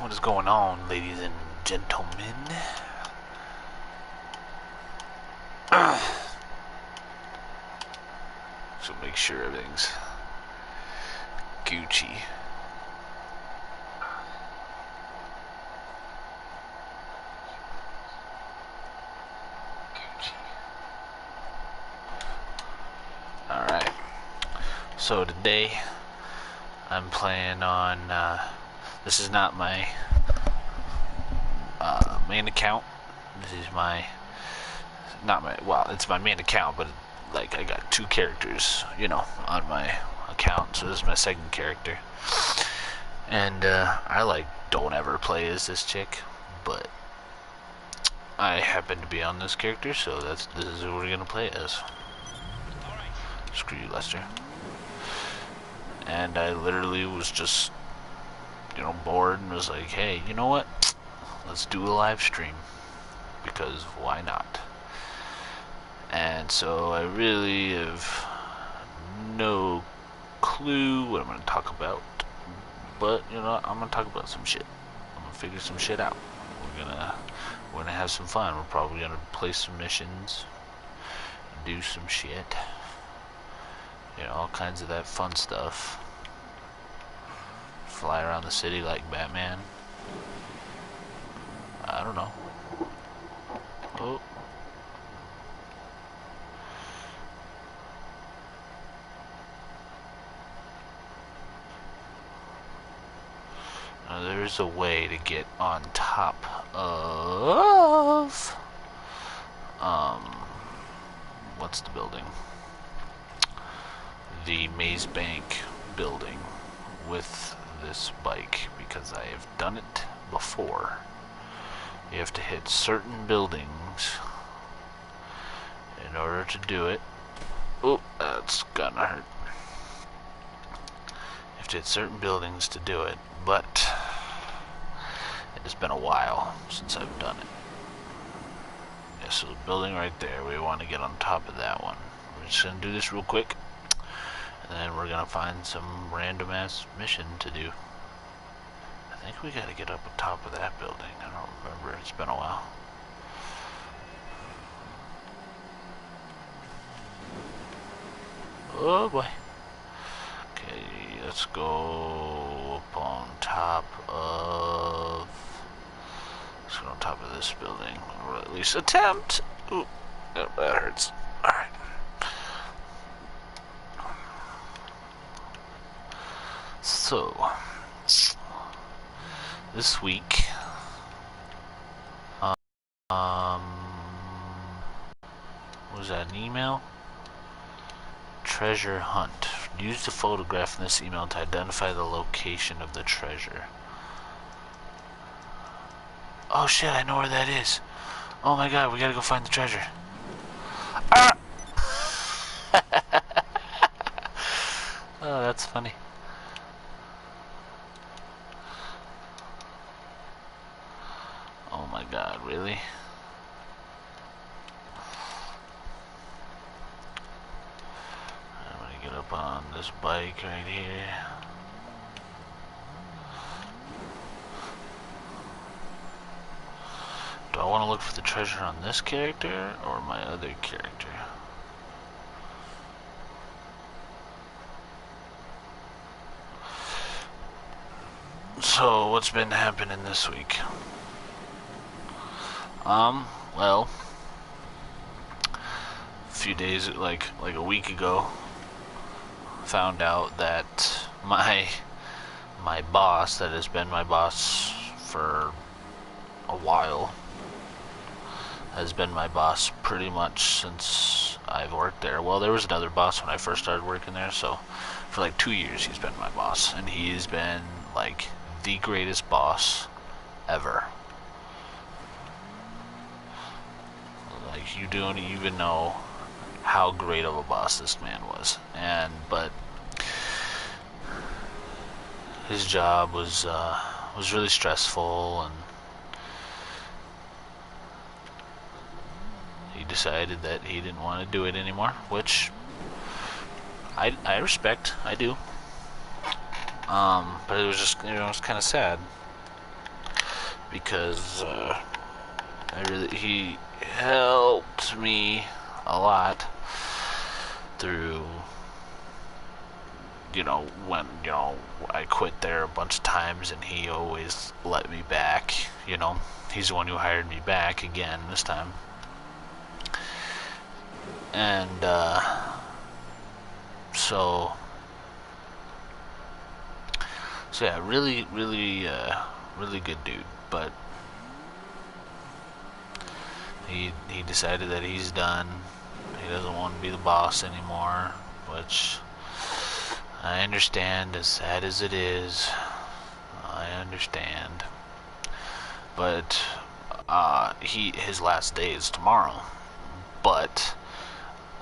What is going on, ladies and gentlemen? So make sure everything's Gucci. Alright. So today I'm playing on this is not my main account. This is well, it's my main account, but like I got two characters, on my account, so this is my second character. And I don't ever play as this chick, but I happen to be on this character, so this is who we're gonna play as. Screw you, Lester. And I literally was just, bored and was like, hey, you know what? Let's do a live stream. Because why not? And so I really have no clue what I'm going to talk about. But, I'm going to talk about some shit. I'm going to figure some shit out. We're gonna have some fun. We're probably going to play some missions. Do some shit. All kinds of that fun stuff. Fly around the city like Batman. I don't know. Oh. Now there's a way to get on top of what's the building? The Maze Bank building with this bike, because I have done it before. You have to hit certain buildings in order to do it. Oh, that's gonna hurt. You have to hit certain buildings to do it, but it has been a while since I've done it. Yeah, so the building right there, we want to get on top of that one. We're just gonna do this real quick, and then we're gonna find some random ass mission to do. I think we gotta get up on top of that building. I don't remember, it's been a while. Oh boy. Okay, let's go up on top of... Let's go on top of this building. Or at least attempt. Ooh, oh, that hurts. Alright. So, this week, was that an email? Treasure hunt. Use the photograph in this email to identify the location of the treasure. Oh shit, I know where that is. Oh my god, we gotta go find the treasure. Ah! Oh, that's funny. Oh my god, really? I'm gonna get up on this bike right here. Do I want to look for the treasure on this character or my other character? So, what's been happening this week? Well, a few days, like a week ago, found out that my boss, that has been my boss for a while, has been my boss pretty much since I've worked there. Well, there was another boss when I first started working there, so for like 2 years he's been my boss, and he's been like the greatest boss ever. Like, you don't even know how great of a boss this man was. But his job was really stressful, and he decided that he didn't want to do it anymore, which I respect. I do. But it was just, it was kind of sad. because he helped me a lot through, when, I quit there a bunch of times, and he always let me back, He's the one who hired me back again this time. And, so yeah, really, really, really good dude, but he decided that he's done. He doesn't want to be the boss anymore, which I understand, as sad as it is. I understand. But his last day is tomorrow. But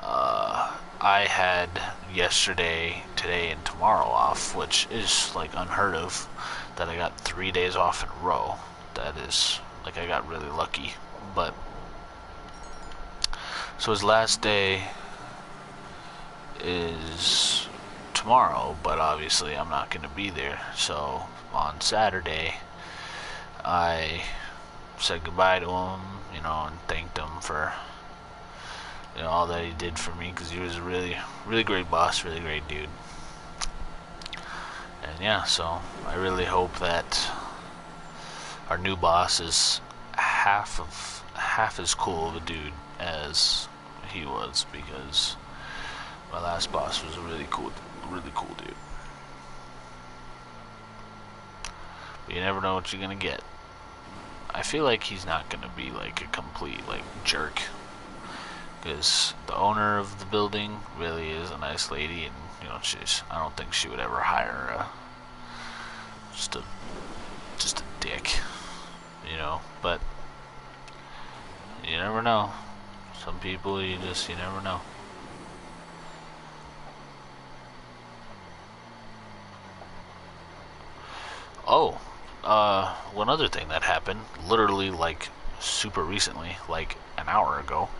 I had yesterday, today, and tomorrow off, which is like unheard of. That I got 3 days off in a row. That is, like, I got really lucky. But so his last day is tomorrow, but obviously I'm not going to be there. So on Saturday, I said goodbye to him, and thanked him for all that he did for me, because he was a really, really great boss, really great dude. And yeah, so I really hope that our new boss is half as cool of a dude as he was, because my last boss was a really cool dude. But you never know what you're gonna get. I feel like he's not gonna be like a complete jerk, because the owner of the building really is a nice lady, and I don't think she would ever hire just a dick, but you never know. Some people, you never know. Oh, one other thing that happened, literally super recently, an hour ago.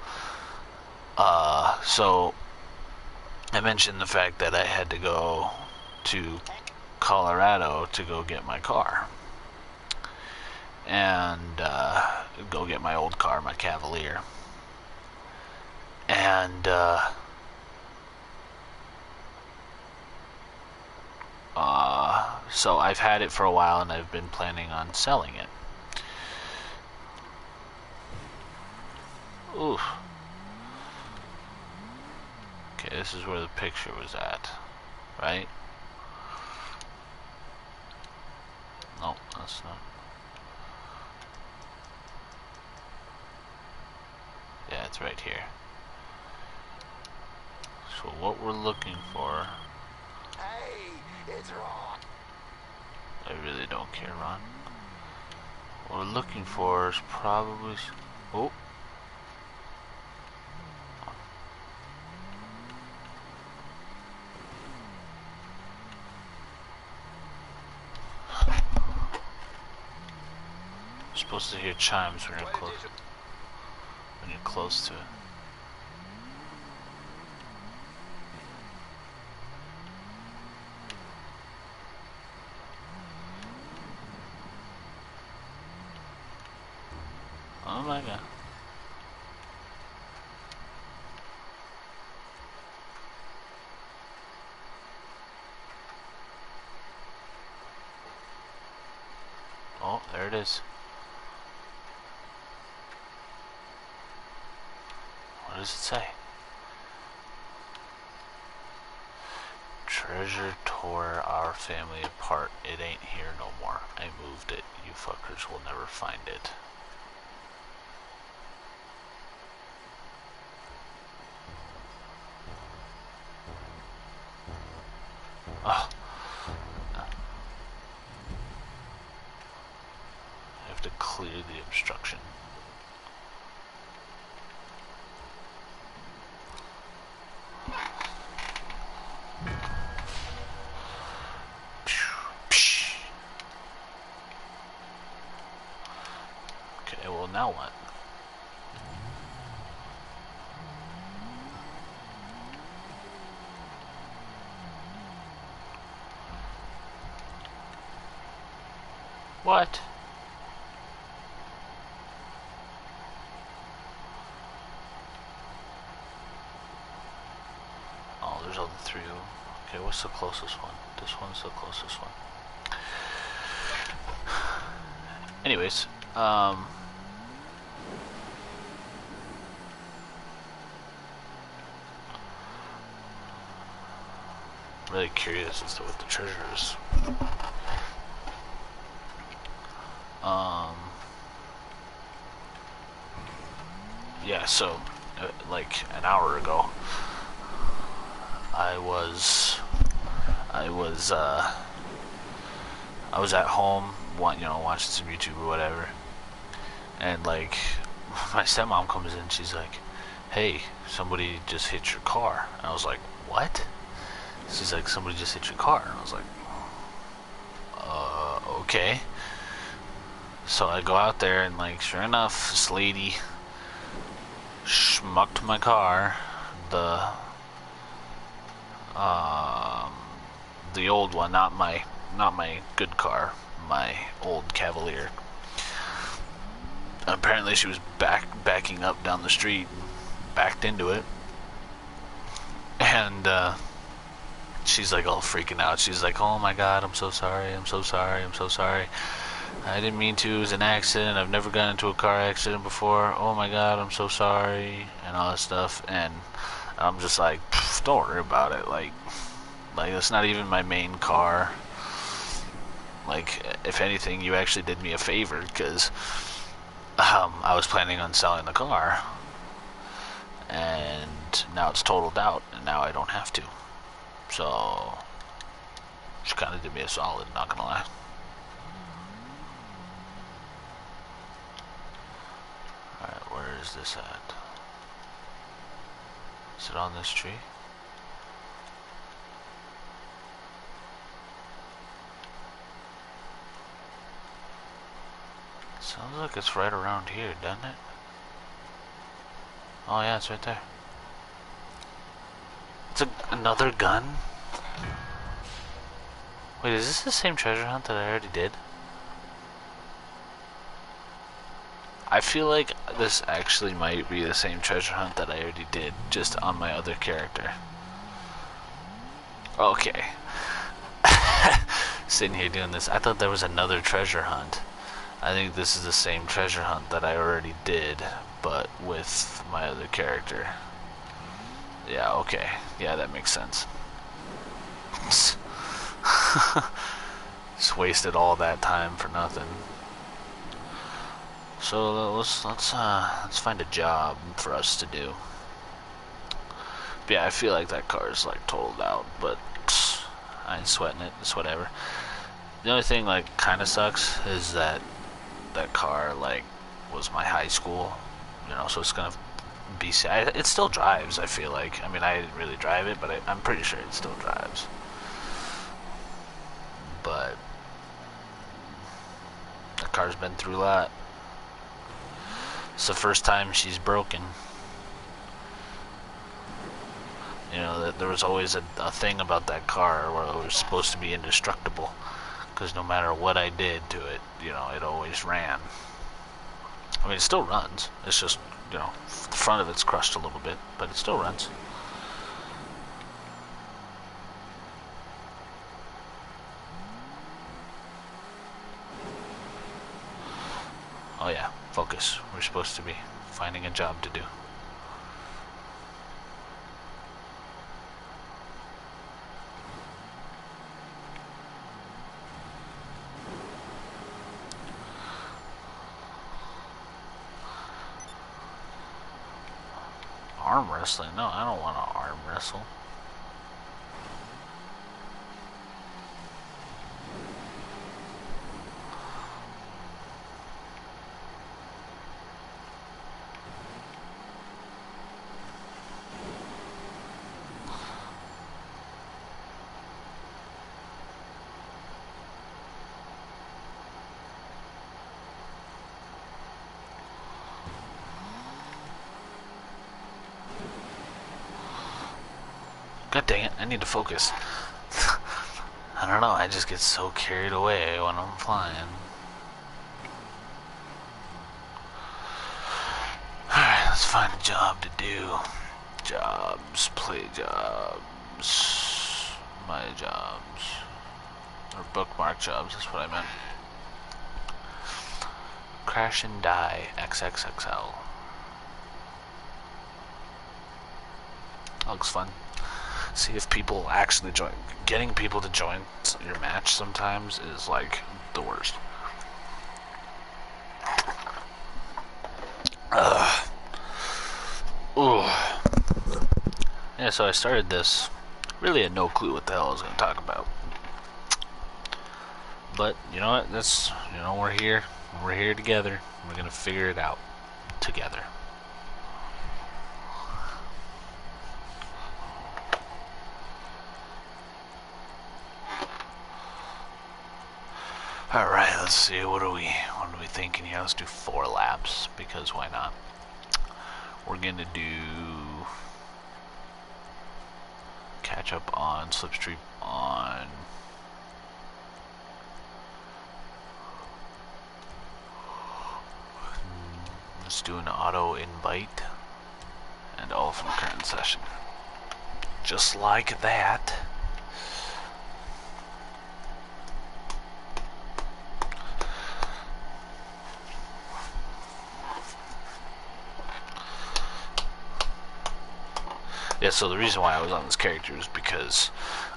So I mentioned the fact that I had to go to Colorado to go get my car. And go get my old car, my Cavalier. And so I've had it for a while, and I've been planning on selling it. Oof. Okay, this is where the picture was at, right? No, that's not. Yeah, it's right here. So what we're looking for... Hey, it's Ron. I really don't care, Ron. What we're looking for is probably... Oh. You're supposed to hear chimes when you're close to it. Oh my god. Oh, there it is. What does it say? Treasure tore our family apart. It ain't here no more. I moved it. You fuckers will never find it. Oh. I have to clear the obstruction. Okay, well now what? What? Okay, what's the closest one? This one's the closest one. Anyways, really curious as to what the treasure is. Yeah, so, like an hour ago, I was at home, watching some YouTube or whatever, and like, my stepmom comes in, she's like, "Hey, somebody just hit your car," and I was like, "What?" She's like, "Somebody just hit your car," and I was like, okay. So I go out there, and like, sure enough, this lady schmucked my car, the old one, not my good car, my old Cavalier. Apparently she was backing up down the street, backed into it, and she's like all freaking out. She's like, "Oh my god, I'm so sorry, I'm so sorry, I'm so sorry. I didn't mean to, it was an accident. I've never gotten into a car accident before. Oh my god, I'm so sorry," and all that stuff. And I'm just like, don't worry about it. Like it's not even my main car. Like, if anything, you actually did me a favor, because I was planning on selling the car, and now it's totaled out, and now I don't have to. So, she kind of did me a solid, not gonna lie. Alright, where is this at? Is it on this tree? Sounds like it's right around here, doesn't it? Oh yeah, it's right there. It's another gun? Wait, is this the same treasure hunt that I already did? I feel like this actually might be the same treasure hunt that I already did, just on my other character. Okay. Sitting here doing this, I thought there was another treasure hunt. I think this is the same treasure hunt that I already did, but with my other character. Yeah, okay. Yeah, that makes sense. Just wasted all that time for nothing. So let's find a job for us to do. But yeah, I feel like that car is like totaled out, but I ain't sweating it. It's whatever. The only thing like kind of sucks is that car like was my high school, so it's gonna be sad. It still drives, I feel like. I mean, I didn't really drive it, but I'm pretty sure it still drives. But the car's been through a lot. It's the first time she's broken. There was always a thing about that car where it was supposed to be indestructible, because no matter what I did to it, it always ran. I mean, it still runs. It's just, the front of it's crushed a little bit, but it still runs. Oh yeah, focus. We're supposed to be finding a job to do. Arm wrestling? No, I don't want to arm wrestle. God dang it, I need to focus. I don't know, I just get so carried away when I'm flying. Alright, let's find a job to do. Jobs, play jobs. My jobs. Or bookmark jobs, that's what I meant. Crash and Die XXXL. That looks fun. See if people actually join. Getting people to join your match sometimes is like the worst. Ooh. Yeah, so I started this. Really had no clue what the hell I was going to talk about. But, you know what? That's, you know, we're here. We're here together. We're going to figure it out together. Alright, let's see. What are we thinking here? Let's do 4 laps, because why not? We're going to do catch up on Slipstream on let's do an auto invite and all from current session. Just like that. Yeah, so the reason why I was on this character is because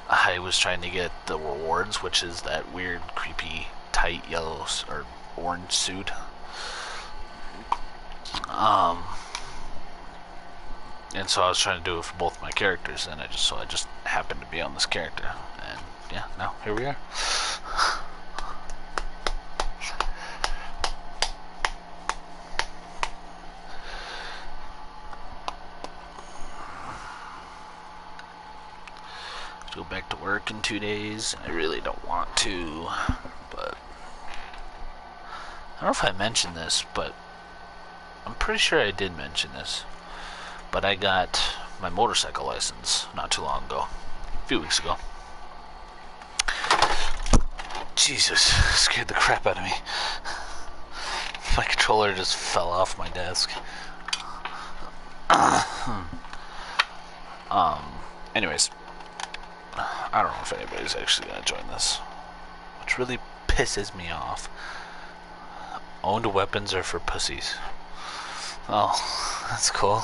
I was trying to get the rewards, which is that weird, creepy, tight yellow or orange suit. And so I was trying to do it for both my characters, and I just happened to be on this character, and yeah, now here we are. Go back to work in 2 days. I really don't want to, but I don't know if I mentioned this, but I'm pretty sure I did mention this. But I got my motorcycle license not too long ago, a few weeks ago. Jesus, scared the crap out of me. My controller just fell off my desk. Anyways, I don't know if anybody's actually gonna join this, which really pisses me off. Owned weapons are for pussies. Oh, that's cool.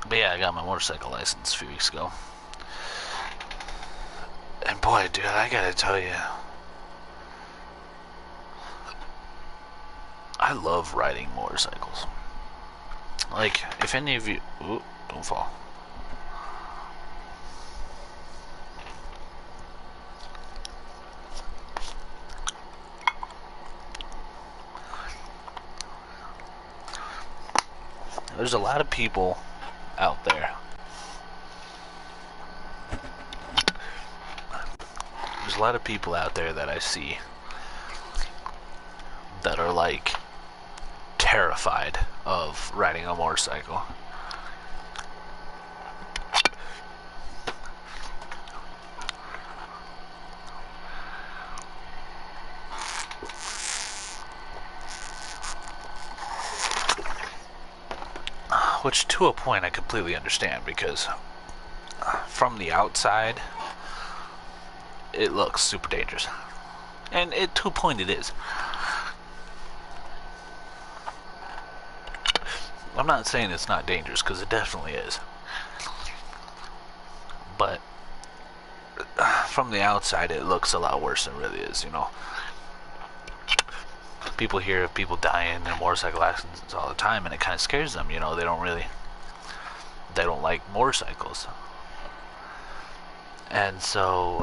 But yeah, I got my motorcycle license a few weeks ago. And boy, dude, I gotta tell you, I love riding motorcycles. Like, if any of you... Ooh, don't fall. There's a lot of people out there. There's a lot of people out there that I see that are like terrified of riding a motorcycle. Which, to a point, I completely understand, because from the outside, it looks super dangerous. And to a point, it is. I'm not saying it's not dangerous, because it definitely is. But from the outside, it looks a lot worse than it really is, you know. People hear of people dying in motorcycle accidents all the time, and it kind of scares them, you know. They don't like motorcycles. And so,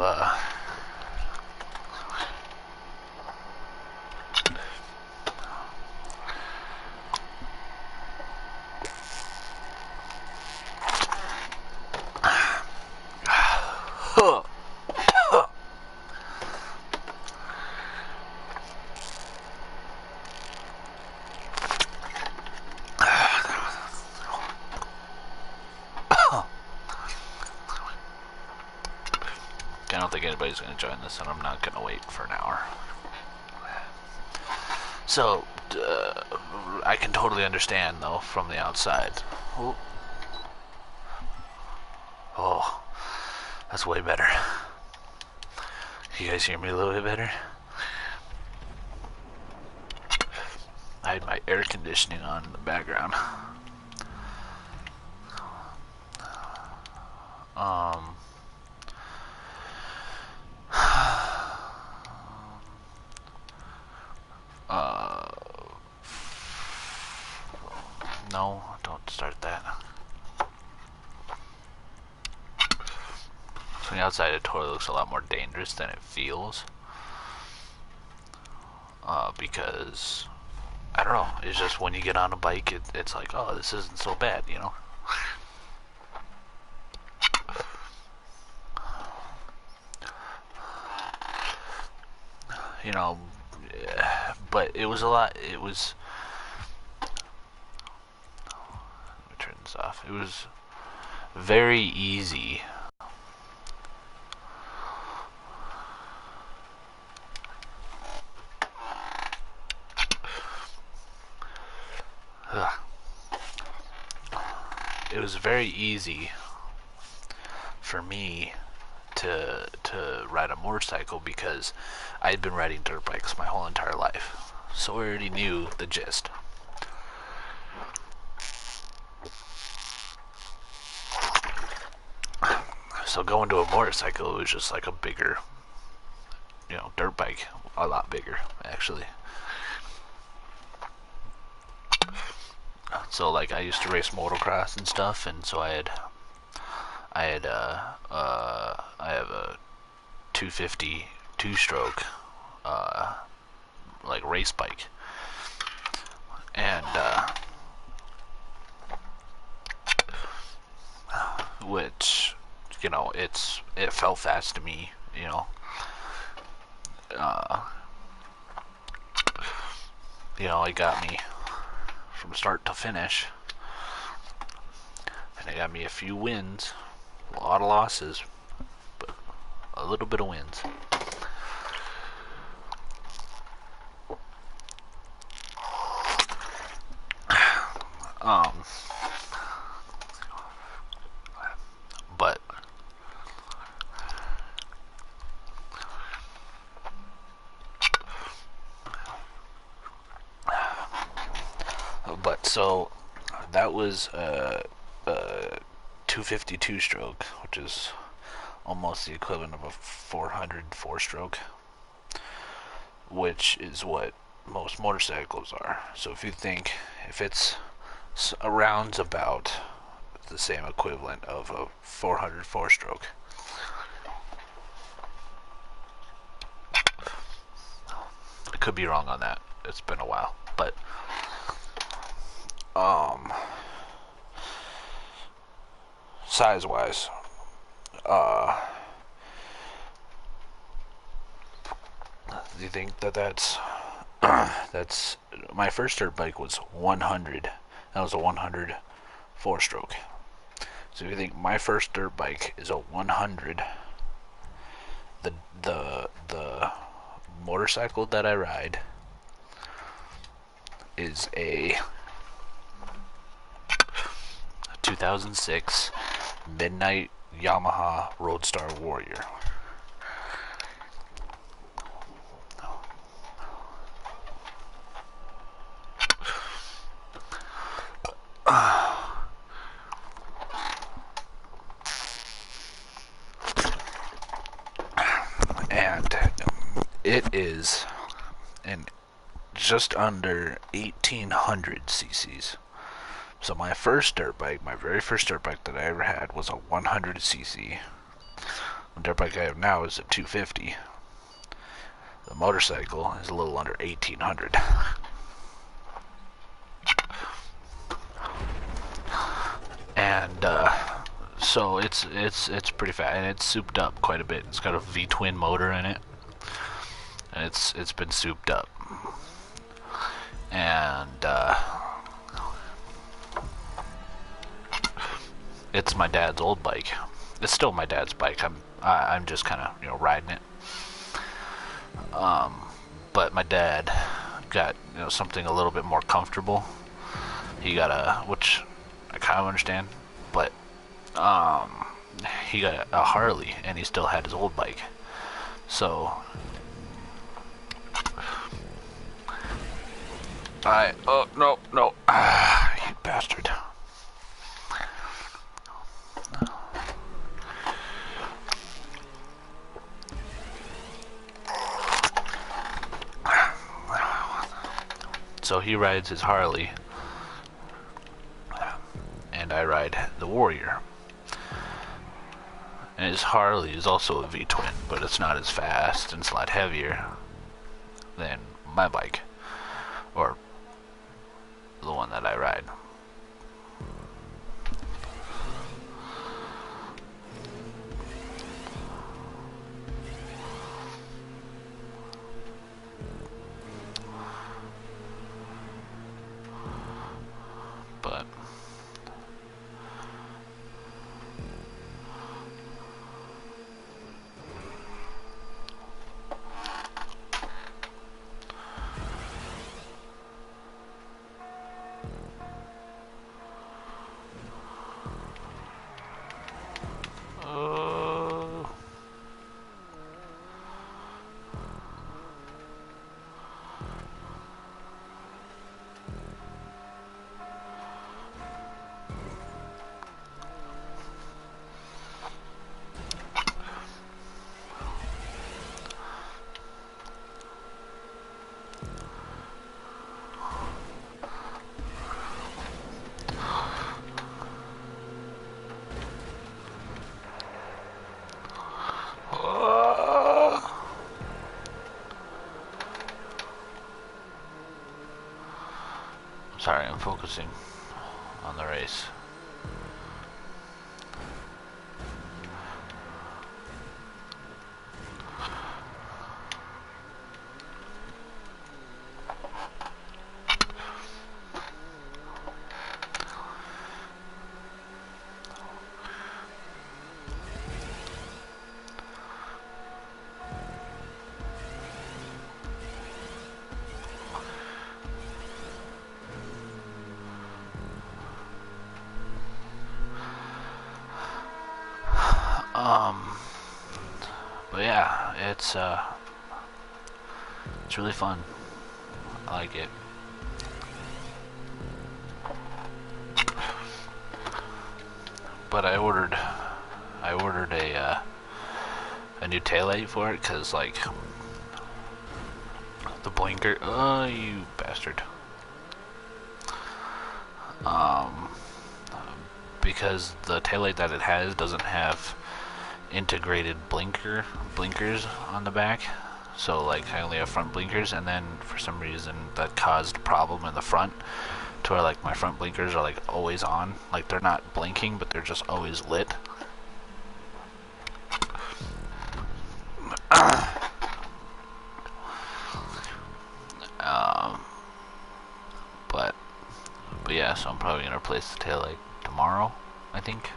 I don't think anybody's going to join this, and I'm not going to wait for an hour. So, I can totally understand, though, from the outside. Oh, oh, that's way better. You guys hear me a little bit better? I had my air conditioning on in the background. Um, uh, no, don't start that. From the outside, it totally looks a lot more dangerous than it feels. Because, I don't know, it's just when you get on a bike, it's like, oh, this isn't so bad, you know? You know, but it was a lot, it was, let me turn this off, it was very easy it was very easy for me to ride a motorcycle because I had been riding dirt bikes my whole entire life, so I already knew the gist. So going to a motorcycle, it was just like a bigger, dirt bike, a lot bigger actually. So like I used to race motocross and stuff, and so I have a 250 two-stroke like race bike, and which it felt fast to me, uh, it got me from start to finish, and it got me a few wins, a lot of losses, but a little bit of wins. But so that was a 252 stroke, which is almost the equivalent of a 404 stroke, which is what most motorcycles are. So if it's around about the same equivalent of a 404 stroke. I could be wrong on that. It's been a while, but size-wise, do you think that's that's my first dirt bike was 100. That was a 100 four-stroke. So if you think my first dirt bike is a 100, the motorcycle that I ride is a 2006 Midnight Yamaha Roadstar Warrior. And it is just under 1800 cc's. So my very first dirt bike that I ever had was a 100 cc. The dirt bike I have now is a 250. The motorcycle is a little under 1800. And so it's pretty fast, and it's souped up quite a bit. It's got a V-twin motor in it, and it's been souped up. And it's my dad's old bike. It's still my dad's bike. I'm just kind of riding it. But my dad got, something a little bit more comfortable. He got which I kind of understand, but he got a Harley and he still had his old bike. So oh no, you bastard. So he rides his Harley, and I ride the Warrior. And his Harley is also a V-twin, but it's not as fast and it's a lot heavier than my bike, or the one that I ride. But sorry, I'm focusing on the race. But yeah, it's really fun. I like it. But I ordered a new taillight for it, cause like the blinker. Oh, you bastard. Because the taillight that it has doesn't have integrated blinkers on the back, so like I only have front blinkers, and then for some reason that caused a problem in the front to where like my front blinkers are like always on, like they're not blinking but they're just always lit. But yeah, so I'm probably gonna replace the taillight tomorrow, I think.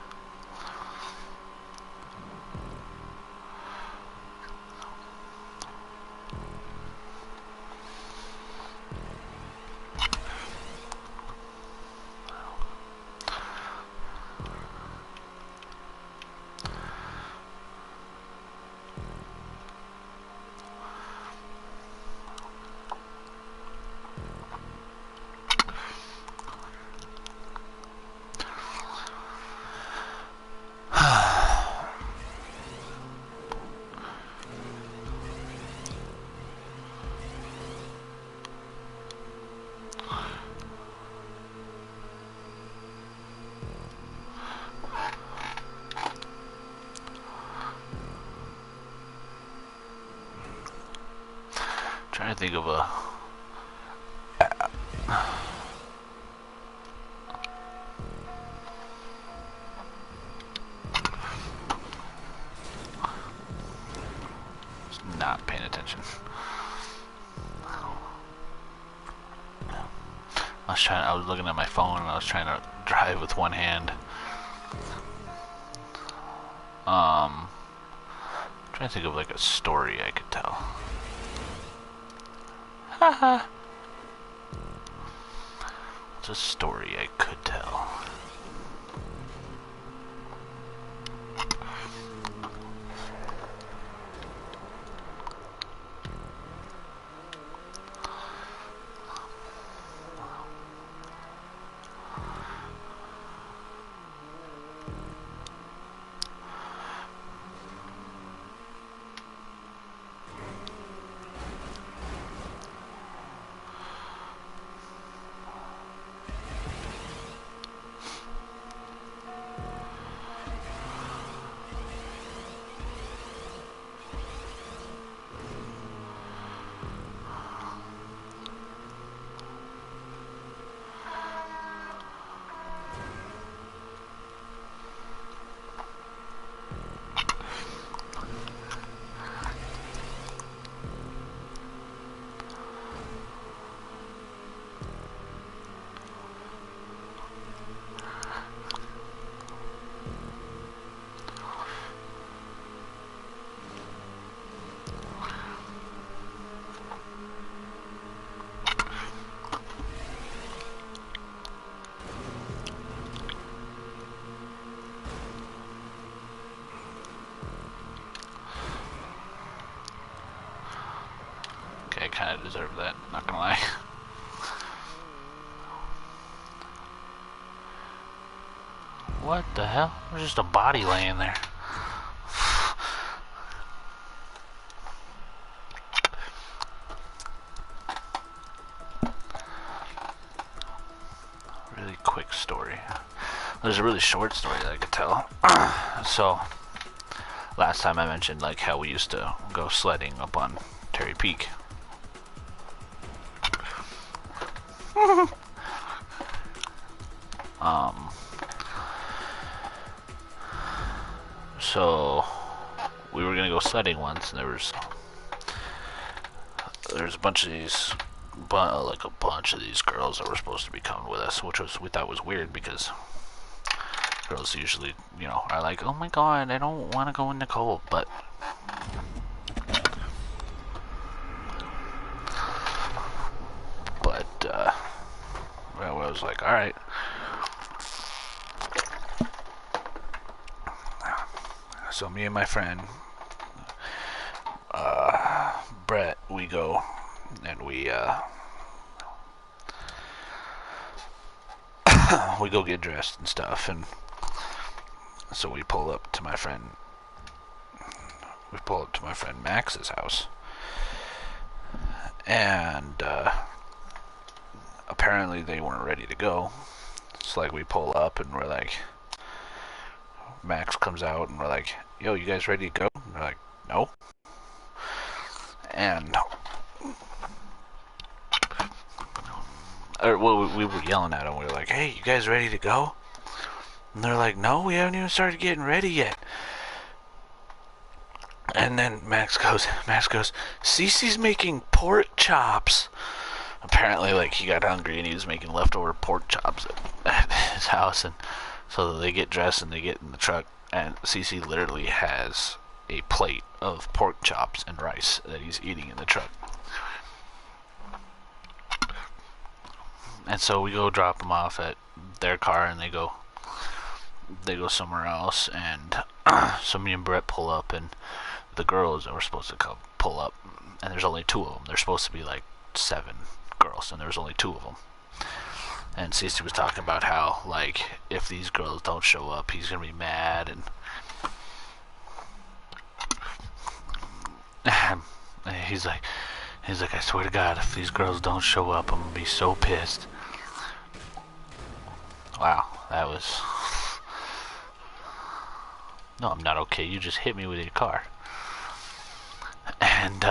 Trying to think of a just not paying attention. I was looking at my phone and I was trying to drive with one hand. Trying to think of like a story I could tell. Haha. a story I could tell. Okay, I kind of deserve that, not gonna lie. What the hell? There's just a body laying there. Really quick story. There's a really short story that I could tell. So, last time I mentioned like how we used to go sledding up on Terry Peak. So we were gonna go sledding once, and there's a bunch of these, like a bunch of these girls that were supposed to be coming with us, which we thought was weird because girls usually, you know, are like, oh my god, I don't want to go in the cold, but well, I was like, all right. So me and my friend Brett, we go and we we go get dressed and stuff, and so we pull up to my friend Max's house, and apparently they weren't ready to go. It's like we pull up and we're like, Max comes out and we're like, yo, you guys ready to go? And they're like, no. And we were yelling at them. We were like, hey, you guys ready to go? And they're like, no, we haven't even started getting ready yet. And then Max goes, Cece's making pork chops. Apparently, like, he got hungry and he was making leftover pork chops at his house. And so they get dressed and they get in the truck, and Cece literally has a plate of pork chops and rice that he's eating in the truck. And so we go drop them off at their car, and they go somewhere else. And so me and Brett pull up, and the girls that were supposed to come pull up, and there's only 2 of them. There's supposed to be like 7 girls, and there's only 2 of them. And Cece was talking about how, like, if these girls don't show up, he's gonna be mad, and he's like, I swear to God, if these girls don't show up, I'm gonna be so pissed. Wow, that was... No, I'm not okay. You just hit me with your car. And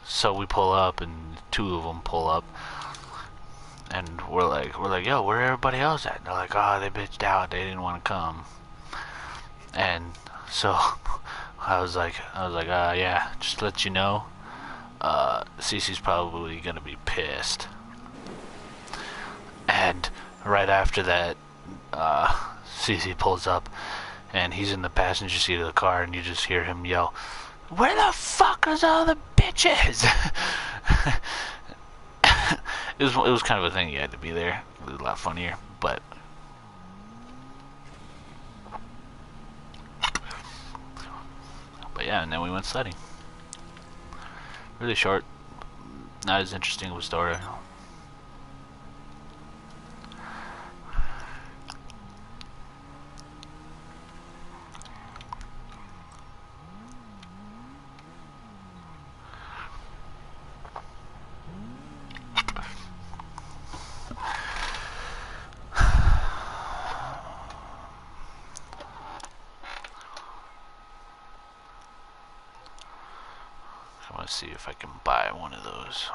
so we pull up, and 2 of them pull up, and we're like, yo, where everybody else at? And they're like, oh, they bitched out. They didn't want to come. And so I was like, yeah, just to let you know, Cece's probably gonna be pissed. And right after that, Cece pulls up, and he's in the passenger seat of the car, and you just hear him yell, "Where the fuck is all the bitches?" it was kind of a thing. You had to be there. It was a lot funnier, but yeah. And then we went sledding. Really short, not as interesting of a story. I want to see if I can buy one of those.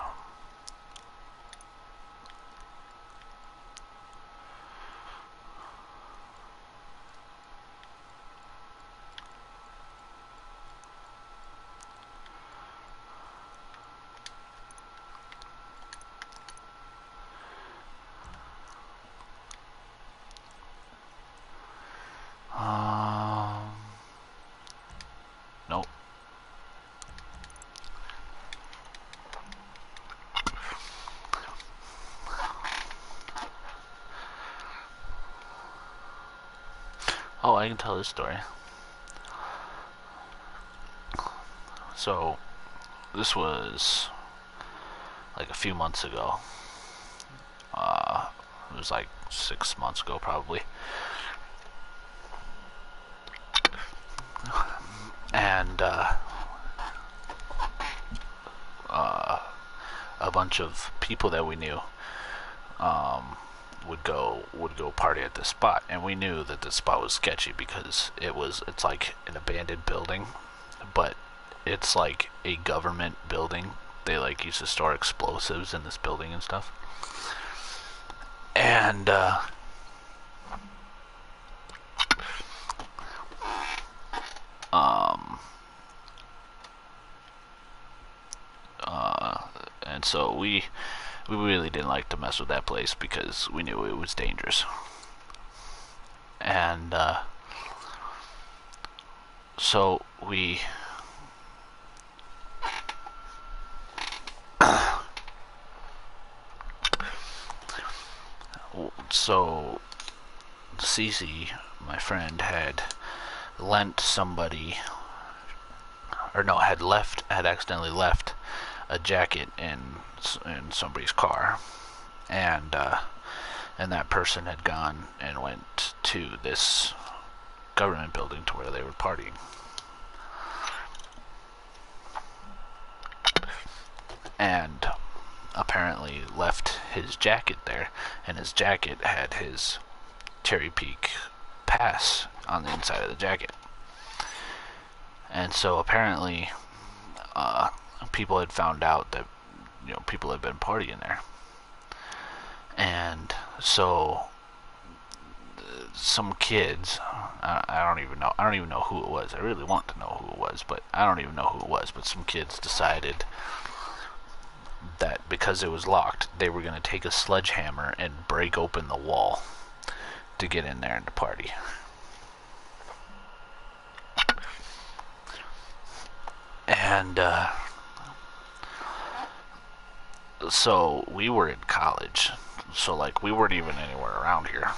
Nope. Oh, I can tell this story. So, this was like a few months ago. It was like 6 months ago, probably. And a bunch of people that we knew would go party at this spot, and we knew that this spot was sketchy because it's like an abandoned building, but it's like a government building. They like used to store explosives in this building and stuff. And and so we really didn't like to mess with that place because we knew it was dangerous. And so we so Cece, my friend, had lent somebody, or no, had accidentally left a jacket in somebody's car, and that person had gone and went to this government building to where they were partying. And apparently left his jacket there, and his jacket had his Cherry Peak pass on the inside of the jacket. And so apparently people had found out that people had been partying there. And so some kids, I don't even know who it was. I really want to know who it was, but I don't even know who it was. But some kids decided that because it was locked, they were going to take a sledgehammer and break open the wall to get in there and to party. And so we were in college, so like we weren't even anywhere around here.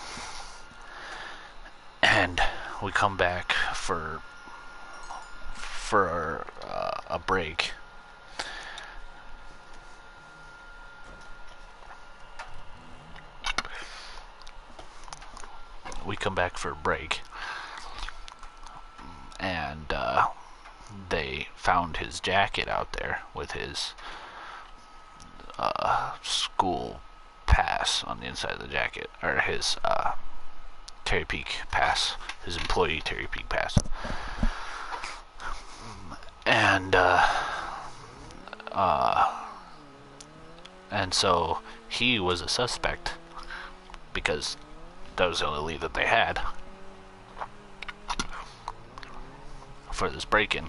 And we come back for a break. We come back for a break, and they found his jacket out there with his school pass on the inside of the jacket, or his Cherry Peak pass, his employee Cherry Peak pass. And so he was a suspect because that was the only lead that they had for this break-in.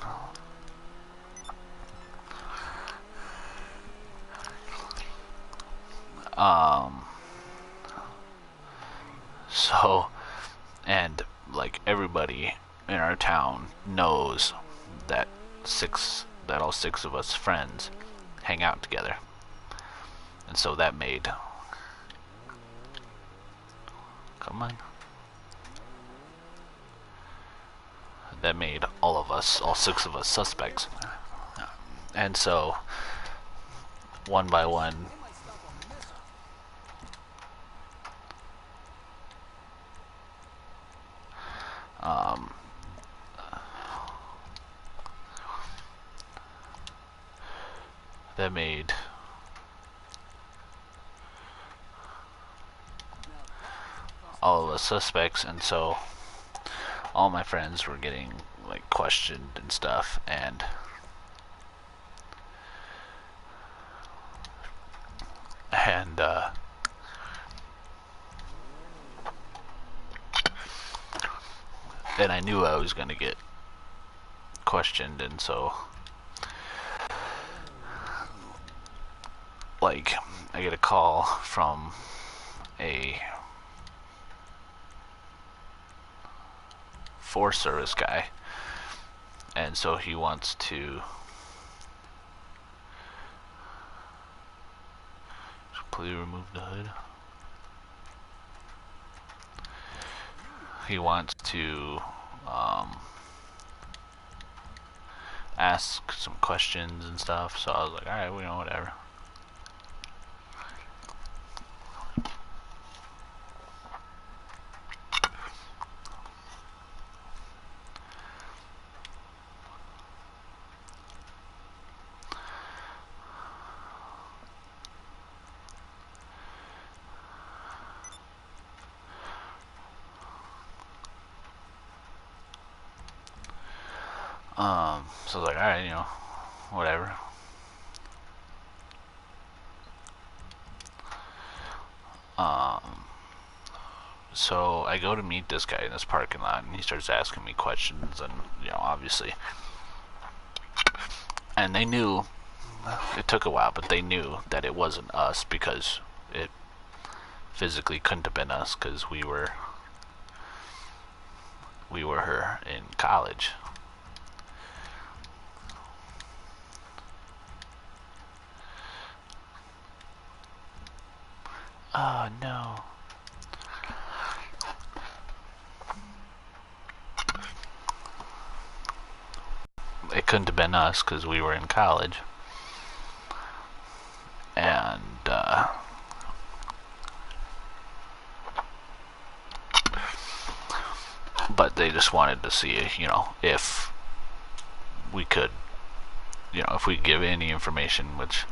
So, and like everybody in our town knows that all six of us friends hang out together. And so that made, come on, that made all of us, all 6 of us, suspects. And so, one by one, that made all of us suspects, and so all my friends were getting like questioned and stuff, and and I knew I was gonna get questioned, and so like I get a call from a Forest Service guy, and so he wants to please remove the hood. He wants to ask some questions and stuff, so I was like, alright, we know, whatever. So I was like, alright, you know, whatever. So I go to meet this guy in this parking lot, and he starts asking me questions, and, you know, obviously. And they knew, it took a while, but they knew that it wasn't us, because it physically couldn't have been us, because we were her in college. Oh no. It couldn't have been us because we were in college. And but they just wanted to see, you know, if we could, you know, if we could give any information, which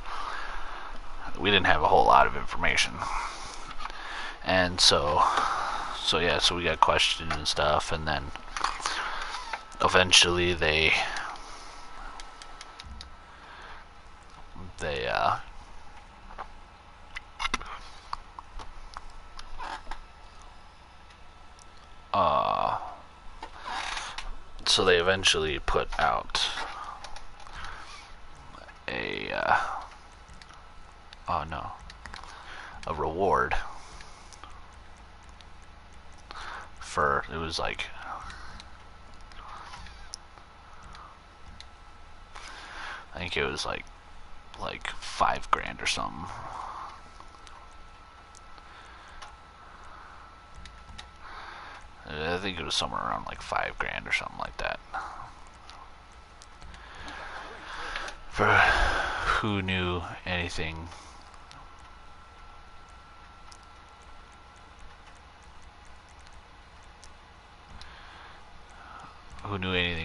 we didn't have a whole lot of information. And so yeah, so we got questioned and stuff, and then eventually they so they eventually put out a oh no, a reward for, it was like, I think it was like $5,000 or something. I think it was somewhere around like $5,000 or something like that. For who knew anything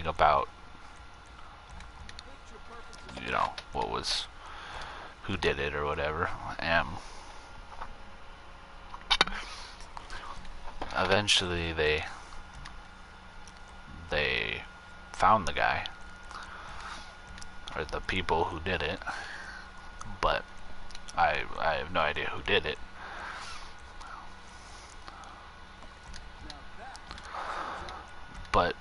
about, you know, what was, who did it or whatever. And eventually they found the guy, or the people who did it, but I have no idea who did it. But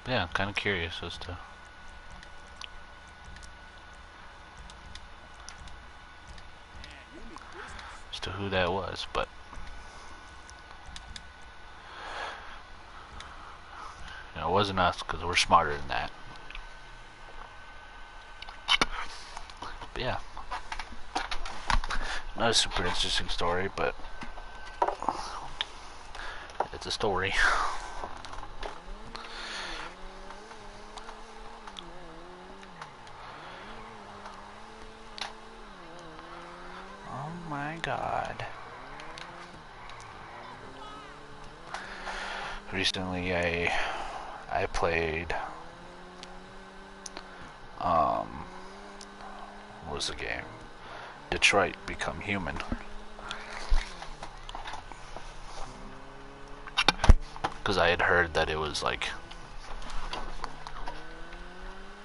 yeah, I'm kind of curious as to who that was, but you know, it wasn't us, because we're smarter than that. yeah. Not a super interesting story, but it's a story. Oh my god. Recently I played what was the game? Detroit Become Human. Because I had heard that it was like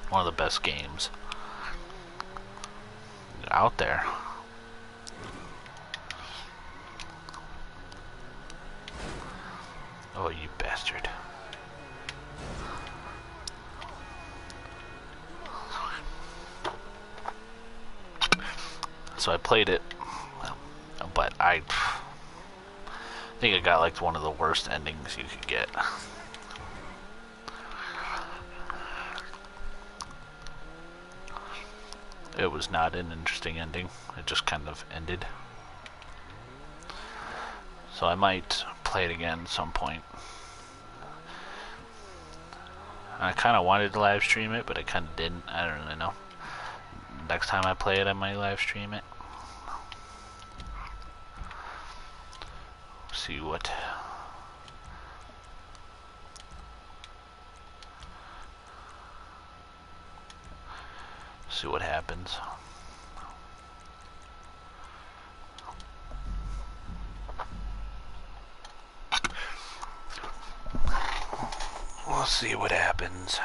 one of the best games out there. Oh, you bastard. So I played it, but I think it got like one of the worst endings you could get. It was not an interesting ending. It just kind of ended. So I might play it again at some point. I kind of wanted to live stream it, but I kind of didn't. I don't really know. Next time I play it, I might live stream it. See what. See what happens. We'll see what happens.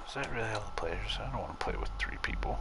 Is that really all the players? I don't want to play with 3 people.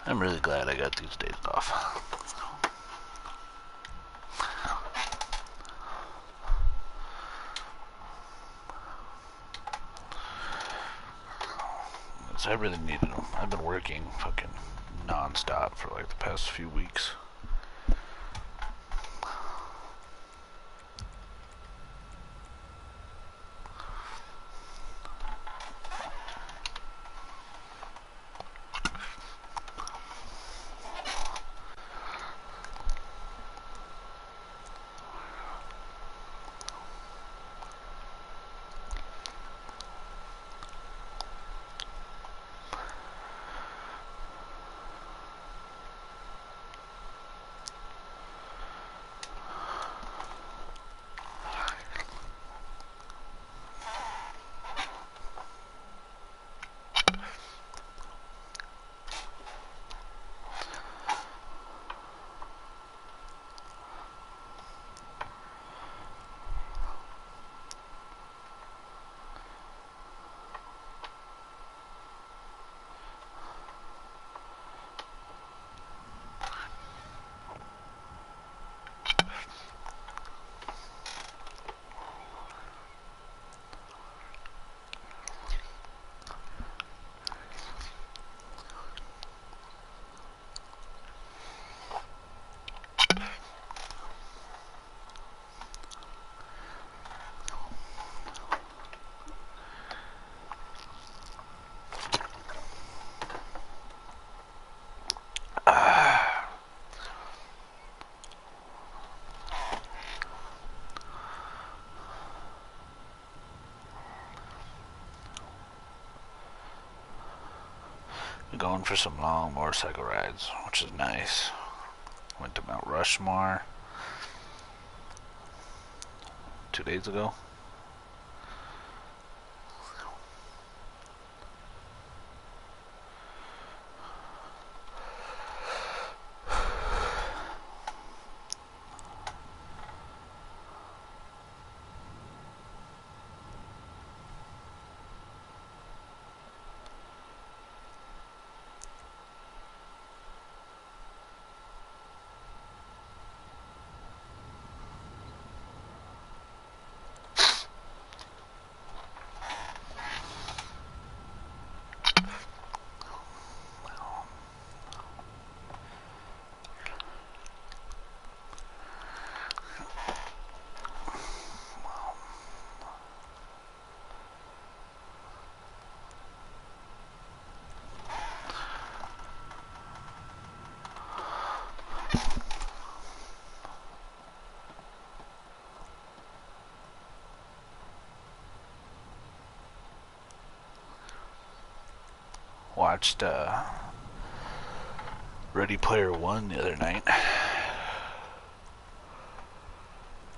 I'm really glad I got these days off. So I really needed them. I've been working fucking non-stop for like the past few weeks. Going for some long motorcycle rides, which is nice. Went to Mount Rushmore 2 days ago. Watched Ready Player One the other night,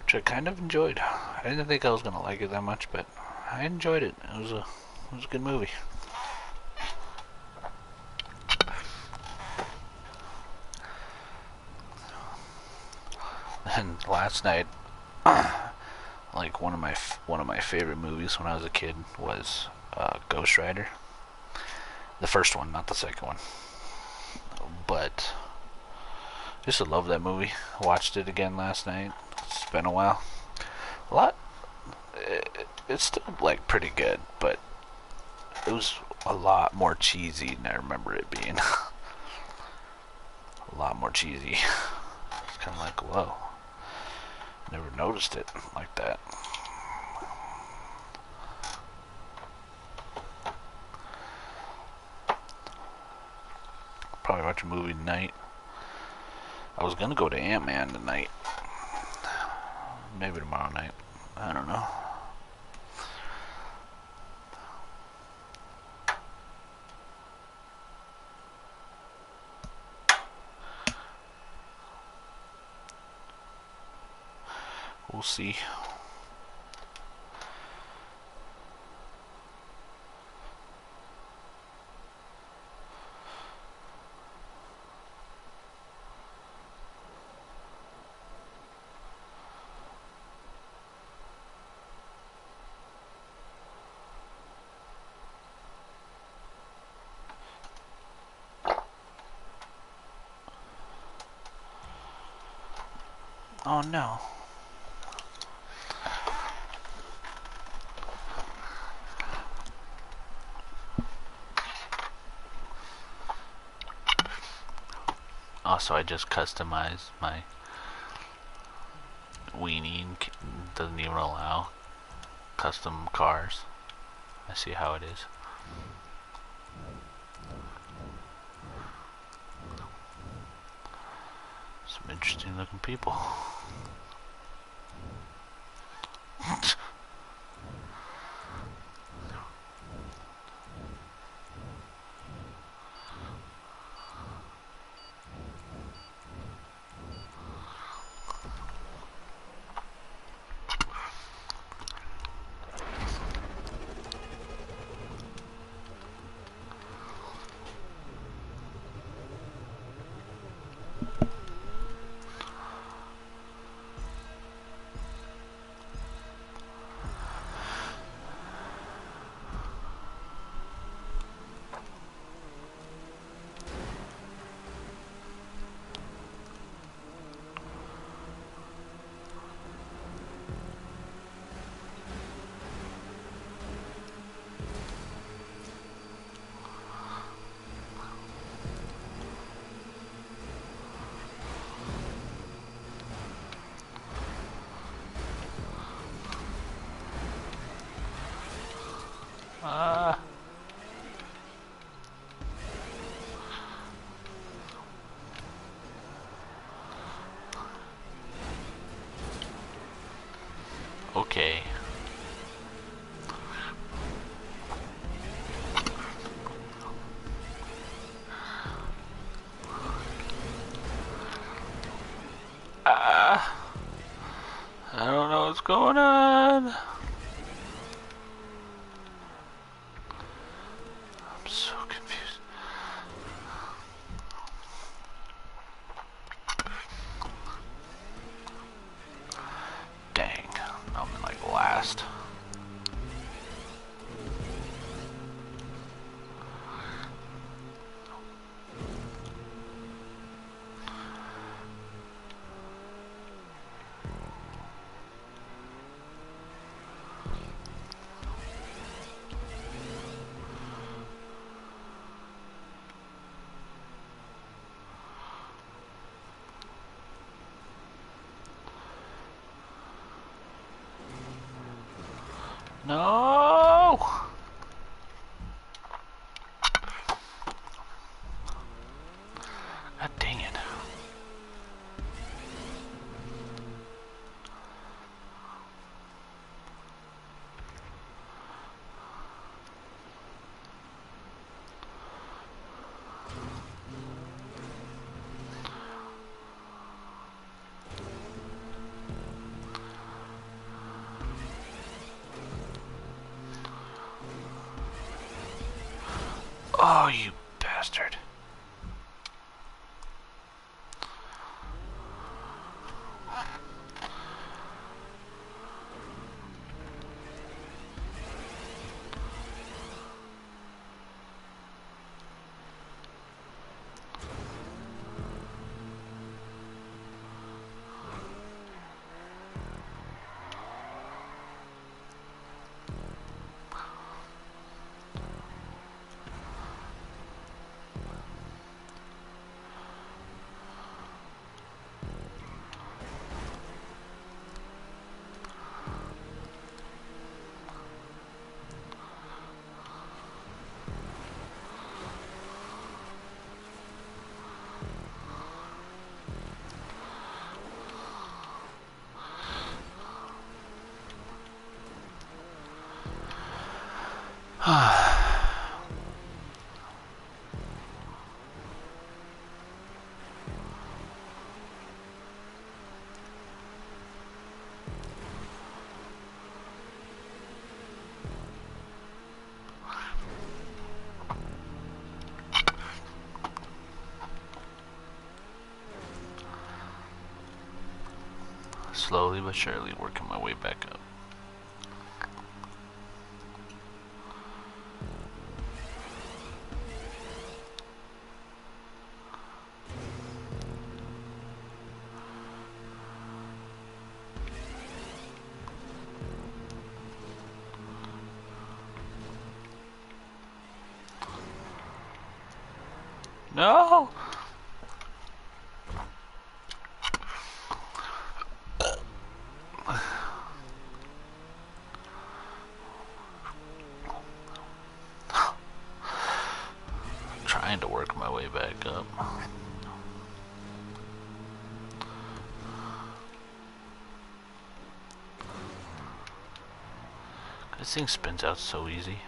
which I kind of enjoyed. I didn't think I was gonna like it that much, but I enjoyed it. It was a good movie. And last night, like one of my favorite movies when I was a kid was Ghost Rider. The first one, not the second one. But I used to love that movie. I watched it again last night. It's been a while. A lot. It's still like pretty good, but it was a lot more cheesy than I remember it being. A lot more cheesy. It's kind of like, whoa. Never noticed it like that. Probably watch a movie tonight. I was gonna go to Ant-Man tonight. Maybe tomorrow night. I don't know. We'll see. Oh no. Also, I just customized my weenie. Doesn't even allow custom cars. I see how it is. Some interesting looking people. Ah. Okay. Ah. I don't know what's going on. I'm so confused. Dang. I'm in like last. No! God dang it. Oh, you bastard. Slowly but surely working my way back up. No! to work my way back up. This thing spins out so easy.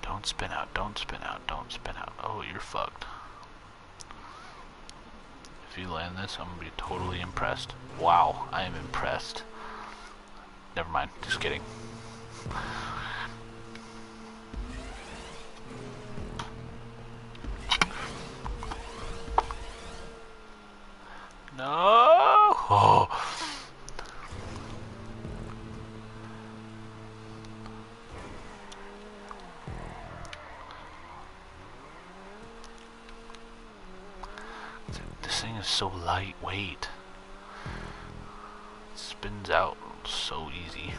Don't spin out, don't spin out, don't spin out. Oh, you're fucked. If you land this, I'm gonna be totally impressed. Wow, I am impressed. Never mind, just kidding. No! Oh. This thing is so lightweight. It spins out so easy.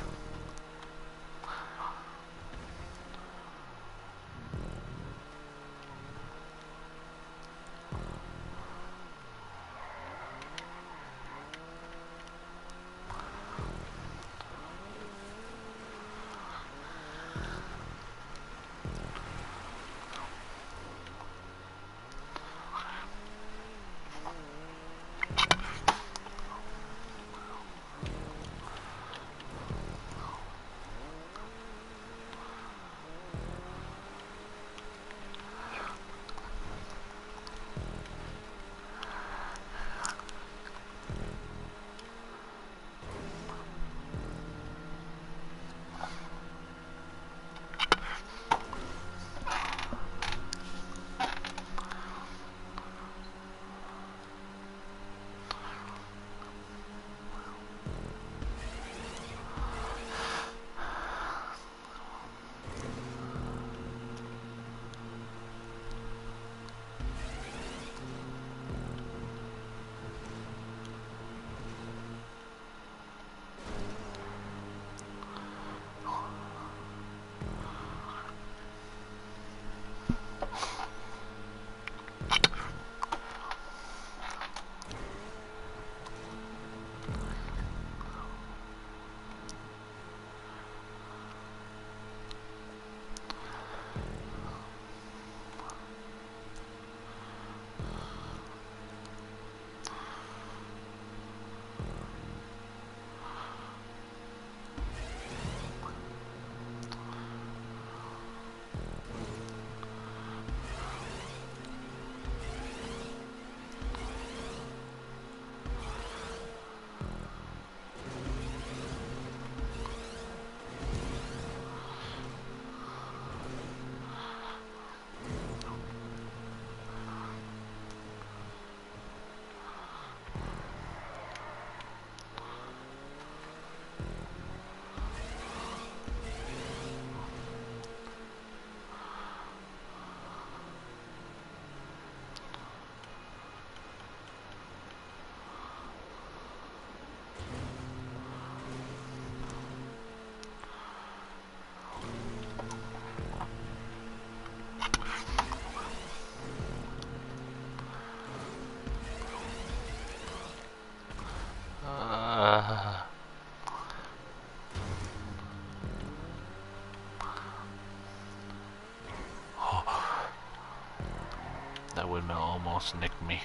Just nicked me.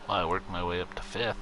Well, I worked my way up to 5th.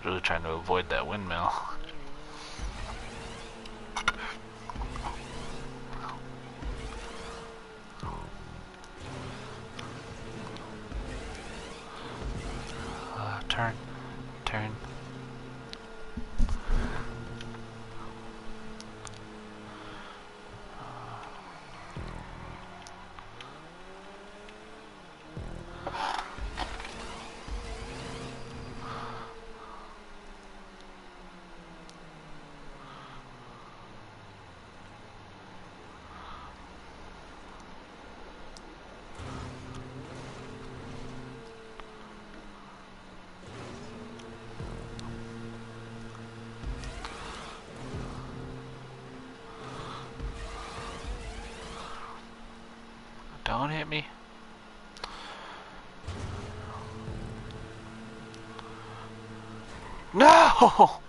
Really trying to avoid that windmill. Turn. Turn. Don't hit me. No! Thought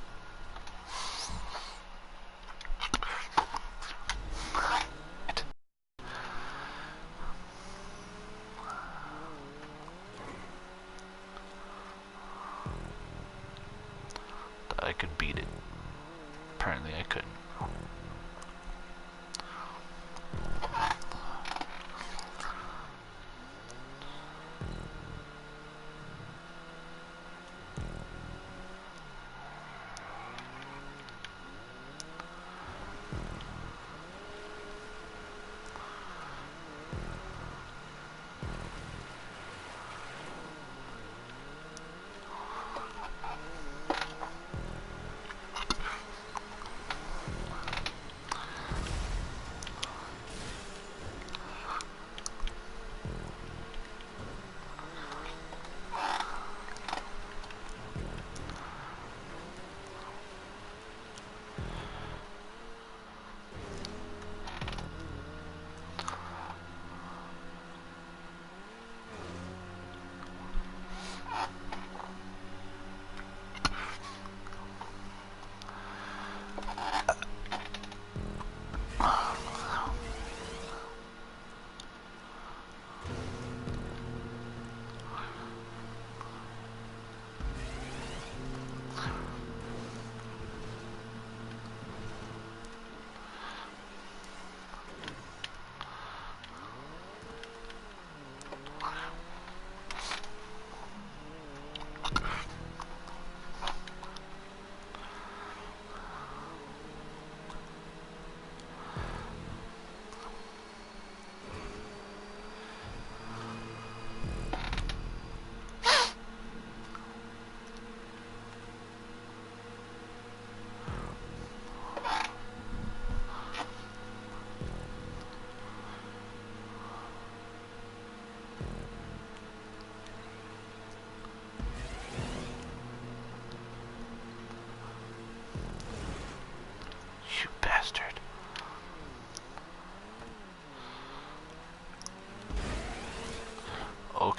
I could beat it. Apparently I couldn't.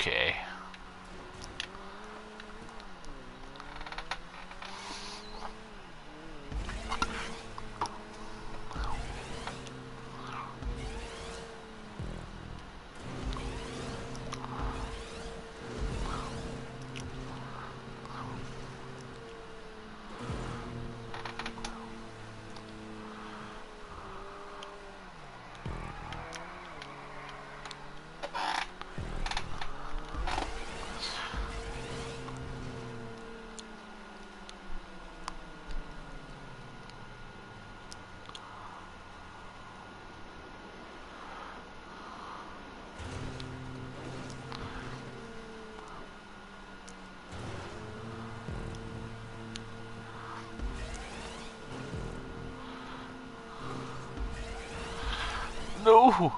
Okay. No!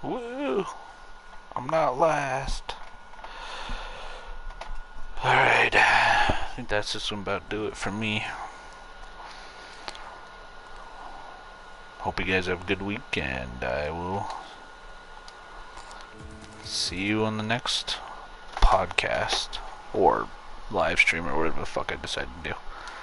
Woo! I'm not last. Alright. I think that's just about do it for me. Hope you guys have a good week, and I will see you on the next podcast or live stream or whatever the fuck I decide to do.